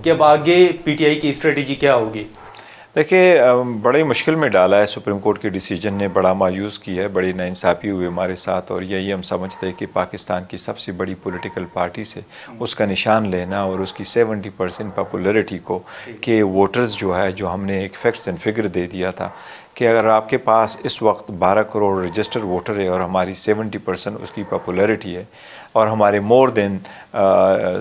कि अब आगे पीटीआई की स्ट्रेटेजी क्या होगी? देखिए, बड़ी मुश्किल में डाला है सुप्रीम कोर्ट के डिसीजन ने, बड़ा मायूस किया है, बड़ी नाइंसाफ़ी हुई हमारे साथ। और यही हम समझते हैं कि पाकिस्तान की सबसे बड़ी पॉलिटिकल पार्टी से उसका निशान लेना और उसकी 70% पॉपुलैरिटी को कि वोटर्स जो है, जो हमने एक फैक्ट्स एंड फिगर दे दिया था कि अगर आपके पास इस वक्त 12 करोड़ रजिस्टर्ड वोटर है और हमारी 70% उसकी पॉपुलैरिटी है और हमारे मोर देन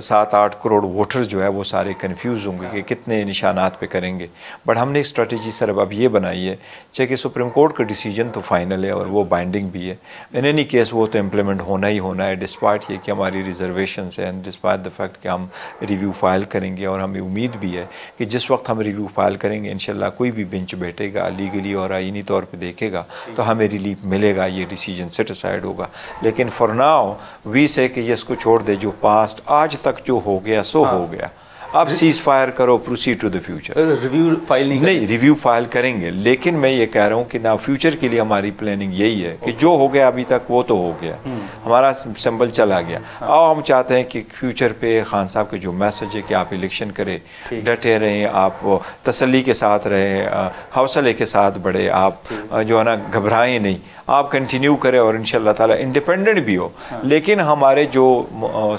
7-8 करोड़ वोटर्स जो है वो सारे कंफ्यूज होंगे कि कितने निशानात पे करेंगे। बट हमने एक स्ट्रेटजी सर अब ये बनाई है, चाहे कि सुप्रीम कोर्ट का डिसीजन तो फाइनल है और वो बाइंडिंग भी है, इन एनी केस वो तो इम्प्लीमेंट होना ही होना है, डिस्पाइट ये कि हमारी रिजर्वेशन है एंड डिस्पाइट द फैक्ट कि हम रिव्यू फाइल करेंगे। और हमें उम्मीद भी है कि जिस वक्त हम रिव्यू फाइल करेंगे इंशाल्लाह कोई भी बेंच बैठेगा लीगली और आईनी तौर पर देखेगा तो हमें रिलीफ मिलेगा, ये डिसीजन सेटिस्फाइड होगा। लेकिन फॉर नाउ वी से कि इसको छोड़ दे, जो पास्ट आज तक जो हो गया सो हो गया, अब सीज फायर करो, proceed to the future. Review file नहीं रिव्यू फाइल करेंगे, लेकिन मैं ये कह रहा हूँ कि ना फ्यूचर के लिए हमारी प्लानिंग यही है कि जो हो गया अभी तक वो तो हो गया, हमारा सिंबल चला गया। अब हम चाहते हैं कि फ्यूचर पे खान साहब के जो मैसेज है कि आप इलेक्शन करें, डटे रहें, आप तसल्ली के साथ रहें, हौसले के साथ बढ़े, आप जो है ना घबराएं नहीं, आप कंटिन्यू करें और इंशाल्लाह ताला इंडिपेंडेंट भी हो। लेकिन हमारे जो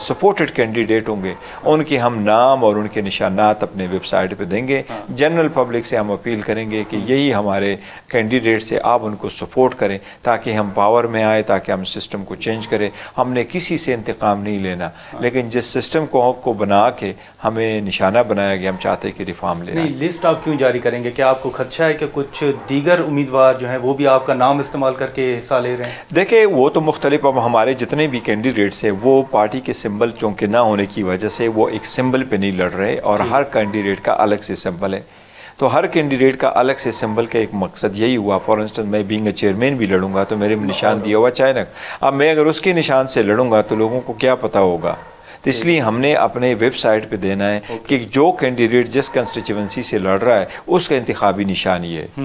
सपोर्टेड कैंडिडेट होंगे उनके हम नाम और उनके निशानात अपने वेबसाइट पे देंगे। जनरल पब्लिक से हम अपील करेंगे कि यही हमारे कैंडिडेट से आप उनको सपोर्ट करें ताकि हम पावर में आए, ताकि हम सिस्टम को चेंज करें। हमने किसी से इंतकाम नहीं लेना, लेकिन जिस सिस्टम को बना के हमें निशाना बनाया गया, हम चाहते हैं कि रिफॉर्म लेना। नहीं, लिस्ट आप क्यों जारी करेंगे? क्या आपको खदशा है कि कुछ दीगर उम्मीदवार जो हैं वो भी आपका नाम इस्तेमाल करके हिस्सा ले रहे हैं? देखिए, वो तो मुख्तलिफ, अब हमारे जितने भी कैंडिडेट्स हैं वो पार्टी के सिंबल चूँकि ना होने की वजह से वो एक सिंबल पे नहीं लड़ रहे और हर कैंडिडेट का अलग से सिंबल है। तो हर कैंडिडेट का अलग से सिंबल का एक मकसद यही हुआ। फॉर इंस्टेंस मैं बीइंग अ चेयरमैन भी लड़ूंगा तो मेरे में निशान दिया हुआ चाइनक। अब मैं अगर उसके निशान से लड़ूंगा तो लोगों को क्या पता होगा, तो इसलिए हमने अपने वेबसाइट पे देना है कि जो कैंडिडेट जिस कंस्टिट्यूएंसी से लड़ रहा है उसका इंतखाबी निशान ये है।